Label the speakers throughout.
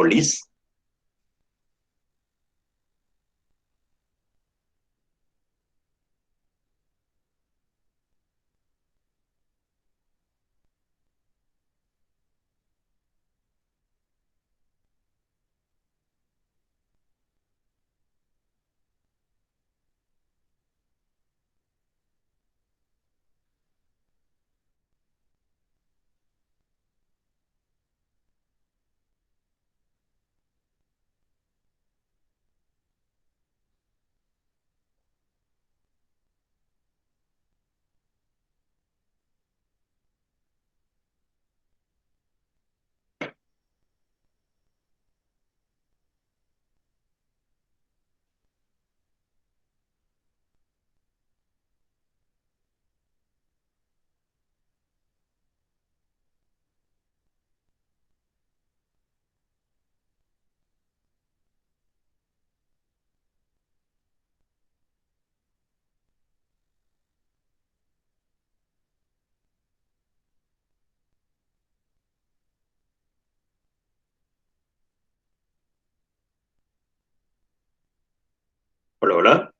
Speaker 1: Olis. Hola, hola.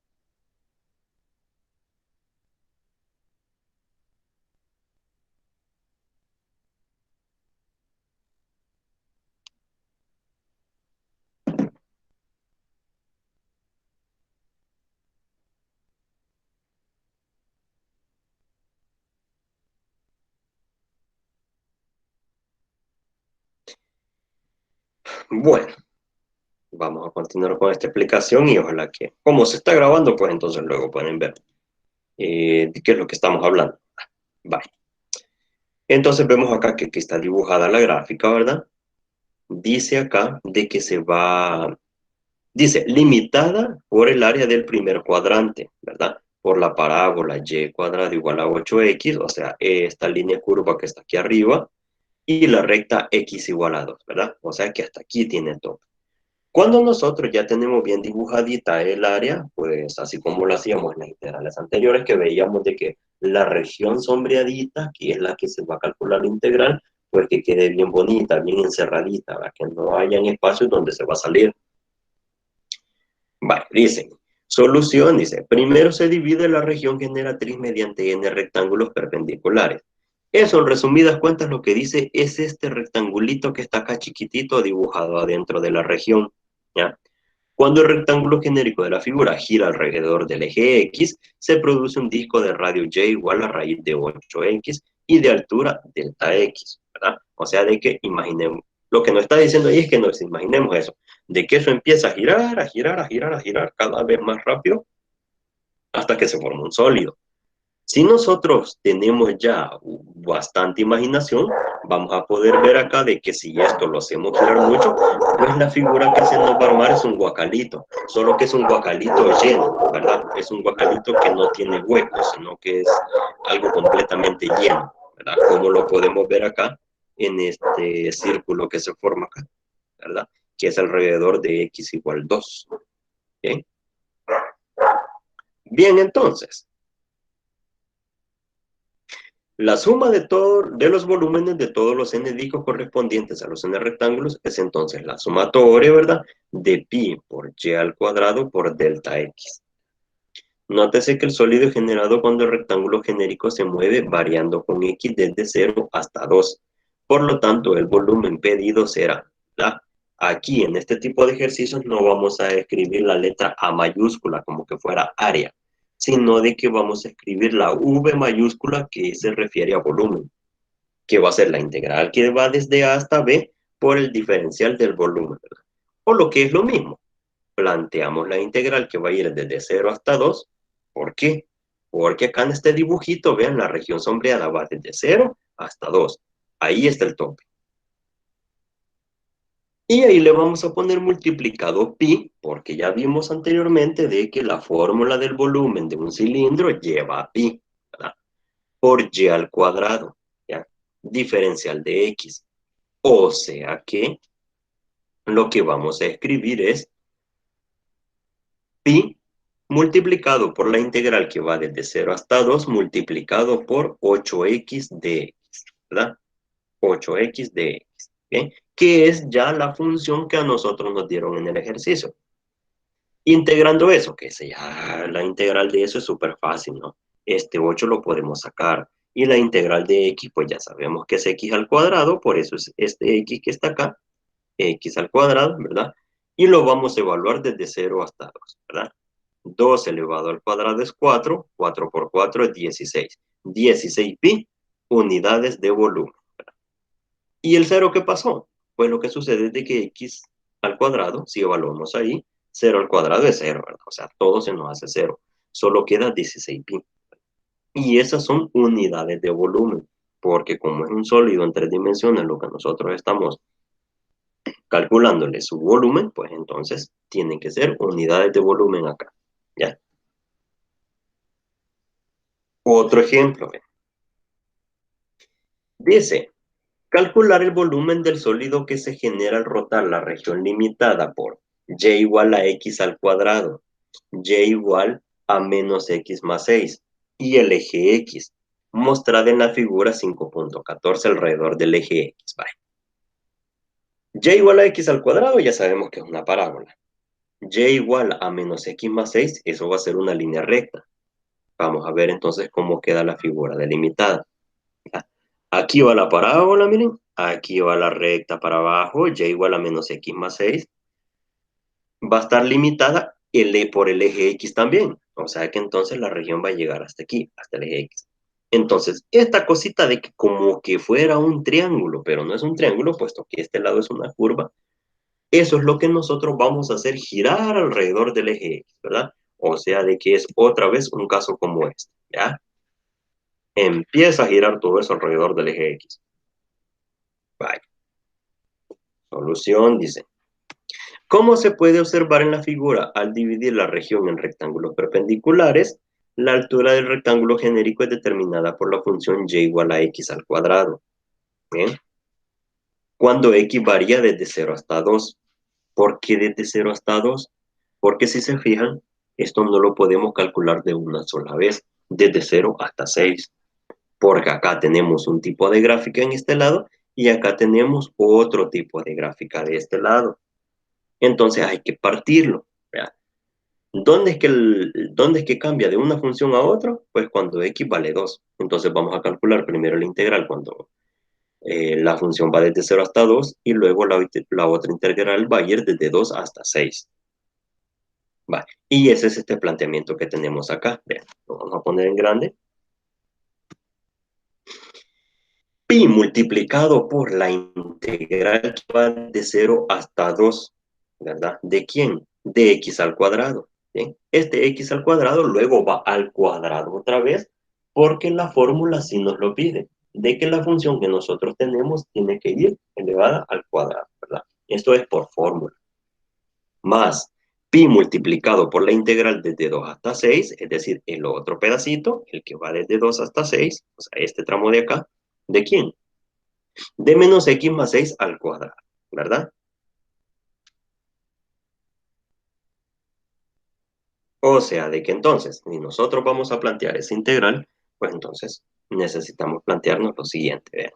Speaker 1: Bueno, vamos a continuar con esta explicación y ojalá que, como se está grabando, pues entonces luego pueden ver de qué es lo que estamos hablando. Vale. Entonces vemos acá que aquí está dibujada la gráfica, ¿verdad? Dice acá de que se va, dice, limitada por el área del primer cuadrante, ¿verdad? Por la parábola y cuadrado igual a 8x, o sea, esta línea curva que está aquí arriba, y la recta x igual a 2, ¿verdad? O sea que hasta aquí tiene todo. Cuando nosotros ya tenemos bien dibujadita el área, pues así como lo hacíamos en las integrales anteriores, que veíamos de que la región sombreadita, que es la que se va a calcular la integral, pues que quede bien bonita, bien encerradita, para que no hayan espacios donde se va a salir. Vale, dicen, solución, dice, primero se divide la región generatriz mediante n rectángulos perpendiculares. Eso, en resumidas cuentas, lo que dice es este rectangulito que está acá chiquitito dibujado adentro de la región, ¿ya? Cuando el rectángulo genérico de la figura gira alrededor del eje X, se produce un disco de radio Y igual a raíz de 8X y de altura delta X, ¿verdad? O sea, de que imaginemos, lo que nos está diciendo ahí es que nos imaginemos eso, de que eso empieza a girar, a girar, a girar, a girar cada vez más rápido hasta que se forma un sólido. Si nosotros tenemos ya bastante imaginación, vamos a poder ver acá de que si esto lo hacemos girar mucho, pues la figura que se nos va a armar es un guacalito, solo que es un guacalito lleno, ¿verdad? Es un guacalito que no tiene huecos, sino que es algo completamente lleno, ¿verdad? Como lo podemos ver acá en este círculo que se forma acá, ¿verdad? Que es alrededor de x igual 2. ¿Okay? Bien, entonces, la suma de los volúmenes de todos los n discos correspondientes a los n rectángulos es entonces la sumatoria, ¿verdad? De pi por y al cuadrado por delta x. Nótese que el sólido generado cuando el rectángulo genérico se mueve variando con x desde 0 hasta 2. Por lo tanto, el volumen pedido será, ¿verdad? Aquí en este tipo de ejercicios no vamos a escribir la letra A mayúscula como que fuera área, sino de que vamos a escribir la V mayúscula que se refiere a volumen, que va a ser la integral que va desde A hasta B por el diferencial del volumen, ¿verdad? O lo que es lo mismo, planteamos la integral que va a ir desde 0 hasta 2. ¿Por qué? Porque acá en este dibujito, vean, la región sombreada va desde 0 hasta 2. Ahí está el tope. Y ahí le vamos a poner multiplicado pi, porque ya vimos anteriormente de que la fórmula del volumen de un cilindro lleva a pi, ¿verdad? Por y al cuadrado, ¿ya? Diferencial de x. O sea que lo que vamos a escribir es pi multiplicado por la integral que va desde 0 hasta 2 multiplicado por 8x de x, ¿verdad? 8x de x, ¿bien? que es ya la función que a nosotros nos dieron en el ejercicio. Integrando eso, que se ya la integral de eso es súper fácil, ¿no? Este 8 lo podemos sacar. Y la integral de x, pues ya sabemos que es x al cuadrado, por eso es este x que está acá, x al cuadrado, ¿verdad? Y lo vamos a evaluar desde 0 hasta 2, ¿verdad? 2 elevado al cuadrado es 4, 4 por 4 es 16. 16 pi unidades de volumen. ¿Y el cero qué pasó? Pues lo que sucede es de que x al cuadrado, si evaluamos ahí, 0 al cuadrado es 0, ¿verdad? O sea, todo se nos hace 0. Solo queda 16 pi. Y esas son unidades de volumen, porque como es un sólido en 3 dimensiones, lo que nosotros estamos calculándole su volumen, pues entonces tienen que ser unidades de volumen acá. ¿Ya? Otro ejemplo. Dice, calcular el volumen del sólido que se genera al rotar la región limitada por y igual a x al cuadrado, y igual a menos x más 6 y el eje x, mostrada en la figura 5.14 alrededor del eje x. Vale. Y igual a x al cuadrado ya sabemos que es una parábola. Y igual a menos x más 6, eso va a ser una línea recta. Vamos a ver entonces cómo queda la figura delimitada. Aquí va la parábola, miren. Aquí va la recta para abajo, y igual a menos x más 6. Va a estar limitada por el eje x también. O sea que entonces la región va a llegar hasta aquí, hasta el eje x. Entonces, esta cosita de que como que fuera un triángulo, pero no es un triángulo, puesto que este lado es una curva, eso es lo que nosotros vamos a hacer girar alrededor del eje x, ¿verdad? O sea, de que es otra vez un caso como este, ¿ya? Empieza a girar todo eso alrededor del eje x. Vaya. Solución, dice. Como se puede observar en la figura, al dividir la región en rectángulos perpendiculares, la altura del rectángulo genérico es determinada por la función y igual a x al cuadrado. ¿Bien? Cuando x varía desde 0 hasta 2. ¿Por qué desde 0 hasta 2? Porque si se fijan, esto no lo podemos calcular de una sola vez, desde 0 hasta 6. Porque acá tenemos un tipo de gráfica en este lado y acá tenemos otro tipo de gráfica de este lado. Entonces hay que partirlo. ¿Verdad? ¿Dónde es que cambia de una función a otra? Pues cuando x vale 2. Entonces vamos a calcular primero la integral cuando la función va desde 0 hasta 2 y luego la otra integral va a ir desde 2 hasta 6. Va. Y ese es este planteamiento que tenemos acá. Vean, lo vamos a poner en grande. Pi multiplicado por la integral que va de 0 hasta 2, ¿verdad? ¿De quién? De x al cuadrado. ¿Bien? Este x al cuadrado luego va al cuadrado otra vez porque la fórmula sí nos lo pide, de que la función que nosotros tenemos tiene que ir elevada al cuadrado, ¿verdad? Esto es por fórmula. Más pi multiplicado por la integral desde 2 hasta 6, es decir, el otro pedacito, el que va desde 2 hasta 6, o sea, este tramo de acá, ¿de quién? De menos x más 6 al cuadrado, ¿verdad? O sea, de que entonces, si nosotros vamos a plantear esa integral, pues entonces necesitamos plantearnos lo siguiente, vean.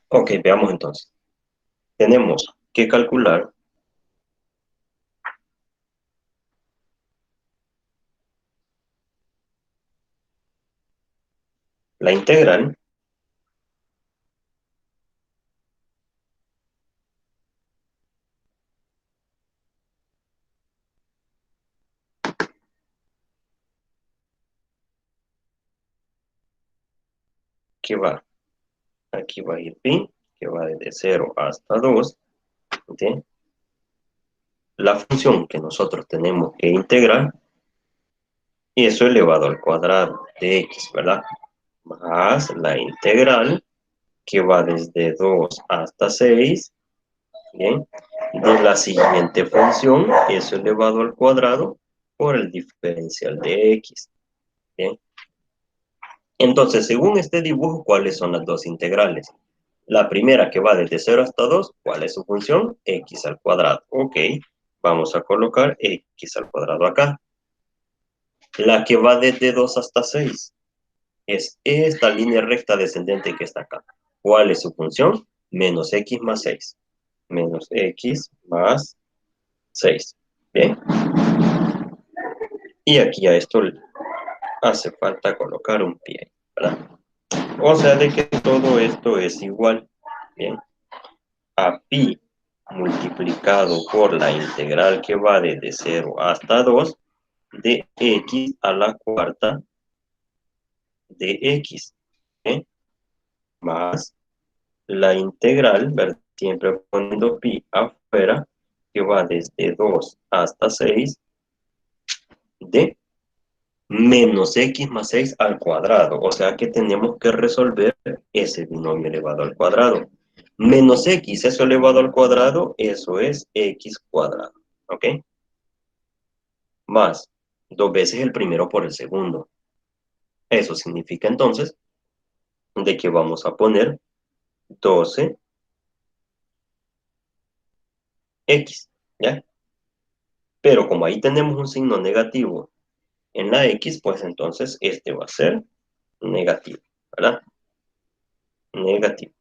Speaker 1: Ok, veamos entonces. Tenemos que calcular la integral que va, aquí va a ir pi, que va desde 0 hasta 2, ¿sí? La función que nosotros tenemos que integrar, y eso elevado al cuadrado de x, ¿verdad? Más la integral, que va desde 2 hasta 6, ¿bien? De la siguiente función, eso elevado al cuadrado por el diferencial de x, ¿bien? Entonces, según este dibujo, ¿cuáles son las dos integrales? La primera que va desde 0 hasta 2, ¿cuál es su función? X al cuadrado. Ok, vamos a colocar x al cuadrado acá. La que va desde 2 hasta 6 es esta línea recta descendente que está acá. ¿Cuál es su función? Menos x más 6. Menos x más 6. Bien. Y aquí a esto le hace falta colocar un pie, ¿verdad? O sea, de que todo esto es igual. Bien. A pi multiplicado por la integral que va desde 0 hasta 2 de x a la cuarta de x, ¿eh? Más la integral, ¿verdad? Siempre poniendo pi afuera, que va desde 2 hasta 6 de menos x más 6 al cuadrado. O sea que tenemos que resolver ese binomio elevado al cuadrado. Menos x, eso elevado al cuadrado, eso es x cuadrado. ¿Ok? Más dos veces el primero por el segundo. Eso significa entonces de que vamos a poner 12x, ¿ya? Pero como ahí tenemos un signo negativo en la x, pues entonces este va a ser negativo, ¿verdad? Negativo.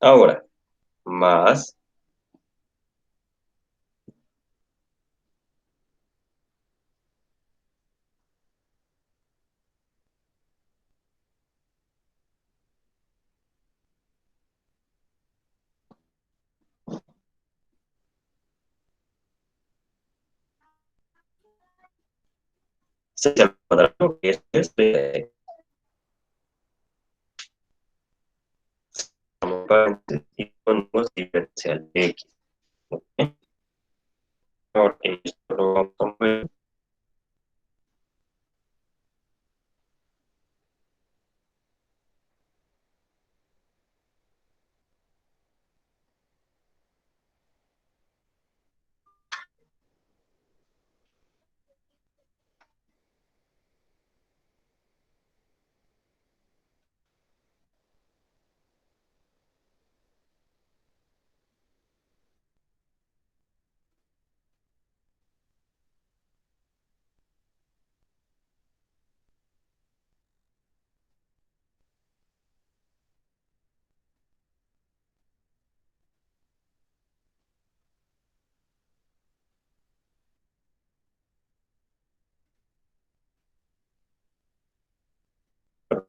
Speaker 1: Ahora, más c al cuadrado, que es este, y ponemos diferencial de x. ¿Ok? Ahora, esto lo vamos a ver.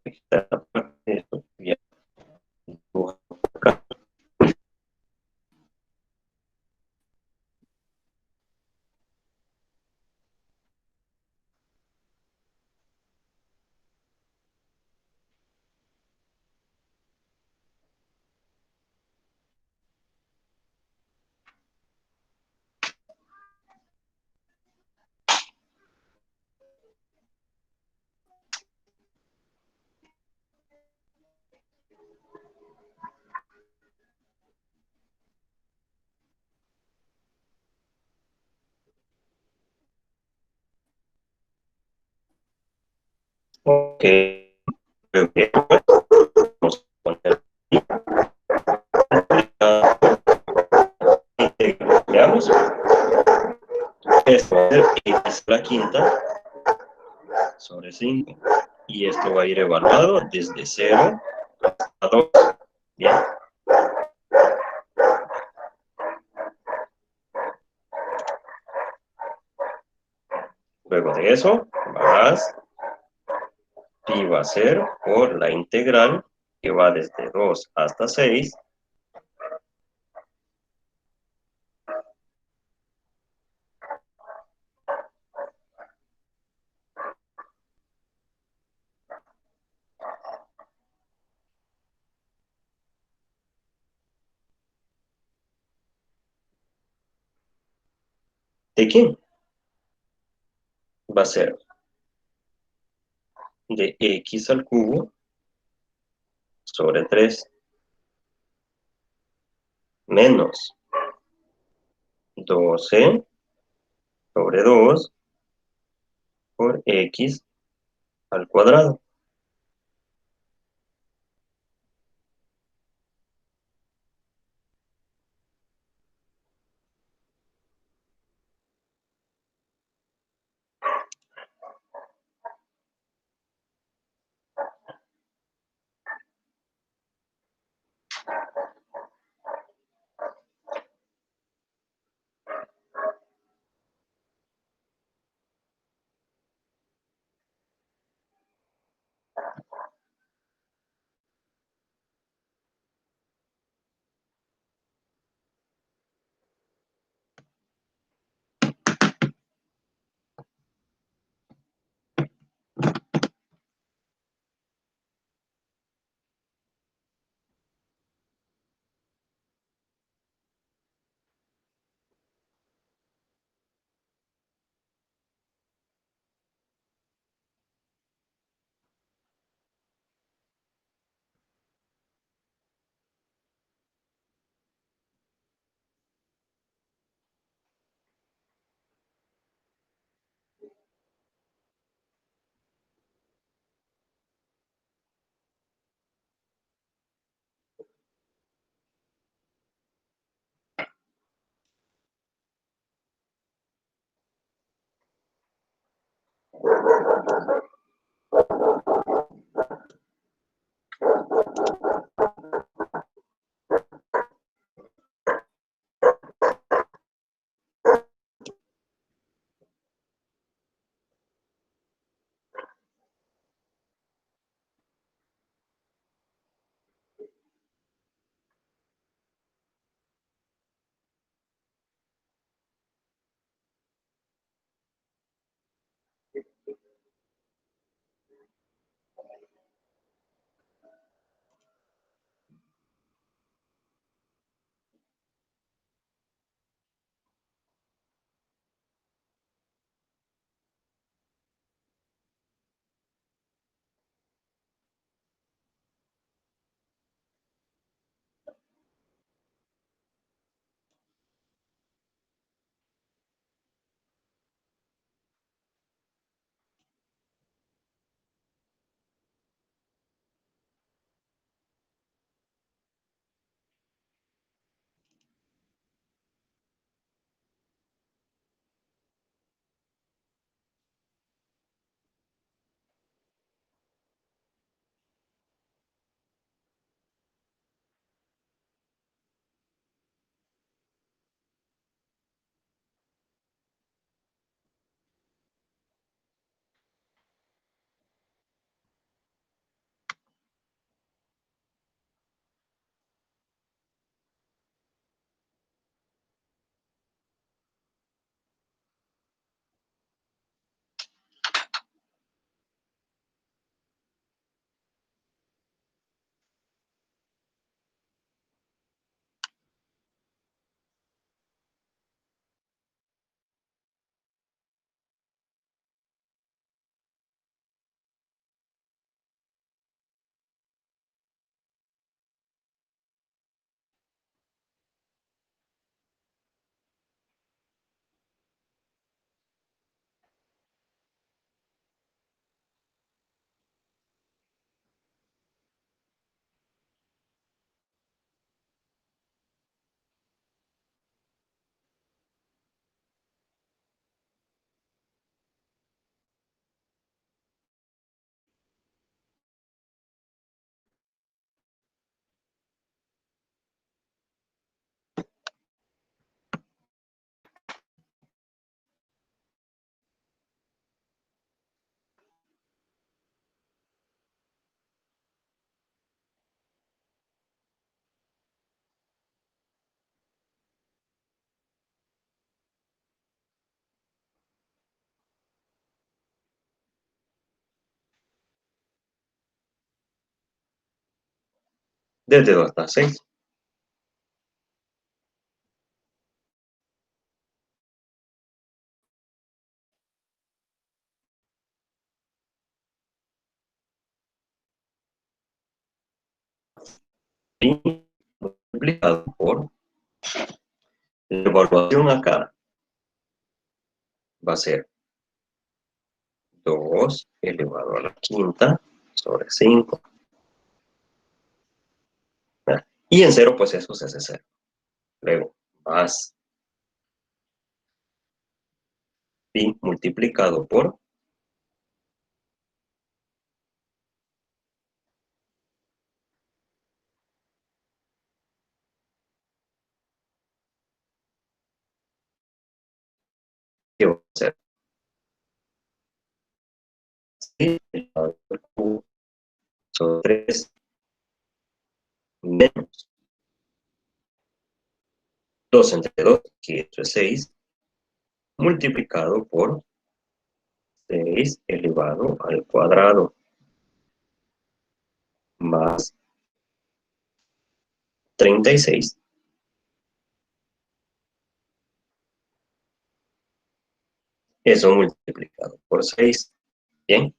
Speaker 1: Esta parte de esto, ya. Ok, creo que vamos a poner aquí. Veamos. x a la quinta sobre 5. Y esto va a ir evaluado desde 0 a 2. Bien. Luego de eso, más pi va a ser por la integral que va desde 2 hasta 6. ¿De quién? Va a ser de x al cubo sobre 3 menos 12 sobre 2 por x al cuadrado. Desde 2 hasta 6. Y multiplicado por la evaluación acá va a ser 2 elevado a la quinta sobre 5. Y en cero, pues eso se hace cero. Luego, más pi multiplicado por, que va a ser pi elevado al cubo sobre 3 menos 2 entre 2, que esto es 6, multiplicado por 6 elevado al cuadrado, más 36. Eso multiplicado por 6. Bien.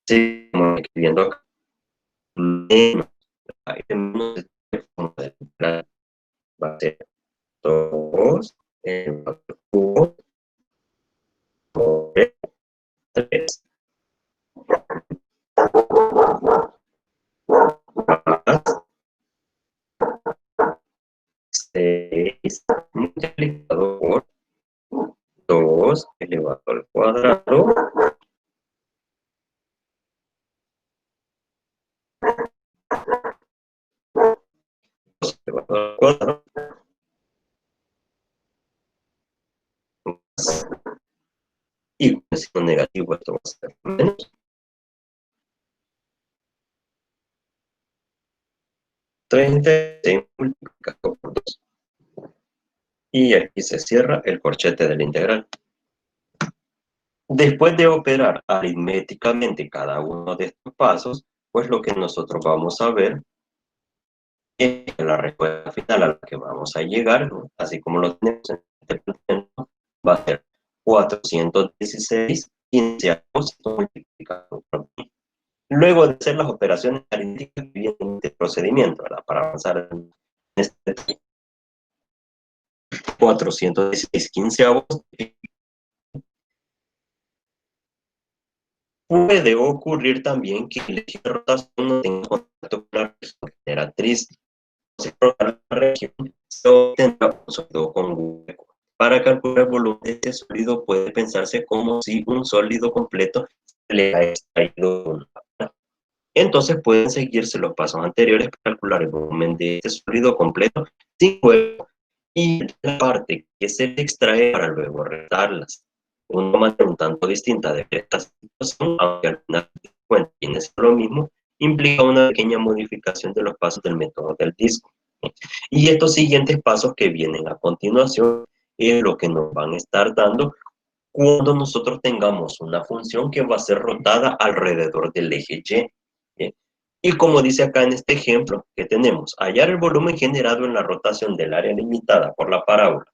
Speaker 1: Seguimos escribiendo acá. Menos. Menos va a ser 2 elevado al cubo sobre 3 más 6 multiplicado por 2 elevado al cuadrado, 2 elevado al cuadrado, más, y con el signo negativo esto va a ser menos 36 multiplicado por 2. Y aquí se cierra el corchete de la integral. Después de operar aritméticamente cada uno de estos pasos, pues lo que nosotros vamos a ver es que la respuesta final a la que vamos a llegar, ¿no? Así como lo tenemos en este planteamiento, va a ser 416 quinceavos multiplicado por pi. Luego de hacer las operaciones aritméticas que vienen en este procedimiento, ¿verdad? Para avanzar en este 416 quinceavos, puede ocurrir también que el eje de rotación no tenga contacto con la región generatriz. La región se obtendrá un sólido con hueco. Para calcular el volumen de este sólido puede pensarse como si un sólido completo se le ha extraído de una parte. Entonces pueden seguirse los pasos anteriores para calcular el volumen de este sólido completo sin hueco y la parte que se le extrae para luego retarlas. Una manera un tanto distinta de ver esta situación, aunque al final de cuentas viene a ser lo mismo, implica una pequeña modificación de los pasos del método del disco. Y estos siguientes pasos que vienen a continuación es lo que nos van a estar dando cuando nosotros tengamos una función que va a ser rotada alrededor del eje Y. ¿Bien? Y como dice acá en este ejemplo que tenemos, hallar el volumen generado en la rotación del área limitada por la parábola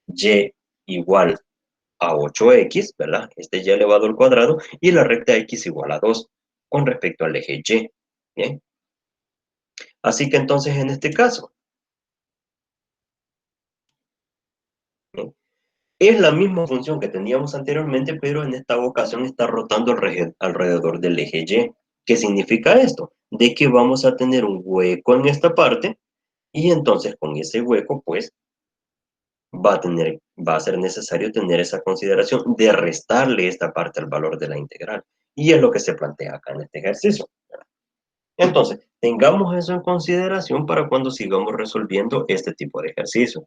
Speaker 1: y igual a 8x, ¿verdad? Este y elevado al cuadrado, y la recta x igual a 2 con respecto al eje Y. ¿Bien? Así que entonces en este caso, ¿bien? Es la misma función que teníamos anteriormente, pero en esta ocasión está rotando alrededor del eje Y. ¿Qué significa esto? De que vamos a tener un hueco en esta parte y entonces con ese hueco, pues, va a ser necesario tener esa consideración de restarle esta parte al valor de la integral. Y es lo que se plantea acá en este ejercicio. Entonces, tengamos eso en consideración para cuando sigamos resolviendo este tipo de ejercicio.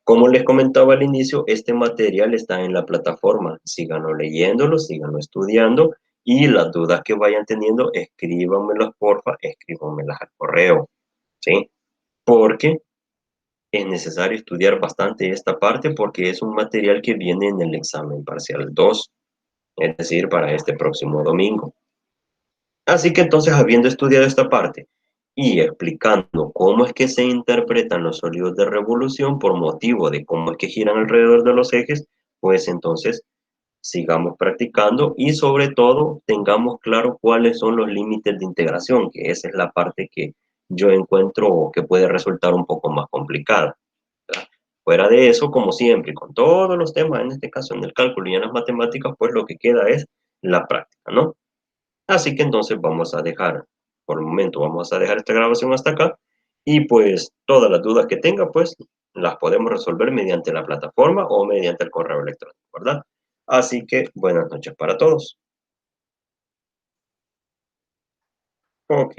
Speaker 1: Como les comentaba al inicio, este material está en la plataforma. Síganlo leyéndolo, síganlo estudiando y las dudas que vayan teniendo, escríbanmelas, porfa, escríbanmelas al correo, ¿sí? Porque es necesario estudiar bastante esta parte porque es un material que viene en el examen parcial 2. es decir, para este próximo domingo. Así que entonces, habiendo estudiado esta parte y explicando cómo es que se interpretan los sólidos de revolución por motivo de cómo es que giran alrededor de los ejes, pues entonces sigamos practicando y sobre todo tengamos claro cuáles son los límites de integración, que esa es la parte que yo encuentro que puede resultar un poco más complicada, ¿verdad? Fuera de eso, como siempre, con todos los temas, en este caso en el cálculo y en las matemáticas, pues lo que queda es la práctica, ¿no? Así que entonces vamos a dejar, por el momento, vamos a dejar esta grabación hasta acá y pues todas las dudas que tenga, pues las podemos resolver mediante la plataforma o mediante el correo electrónico, ¿verdad? Así que buenas noches para todos. Ok.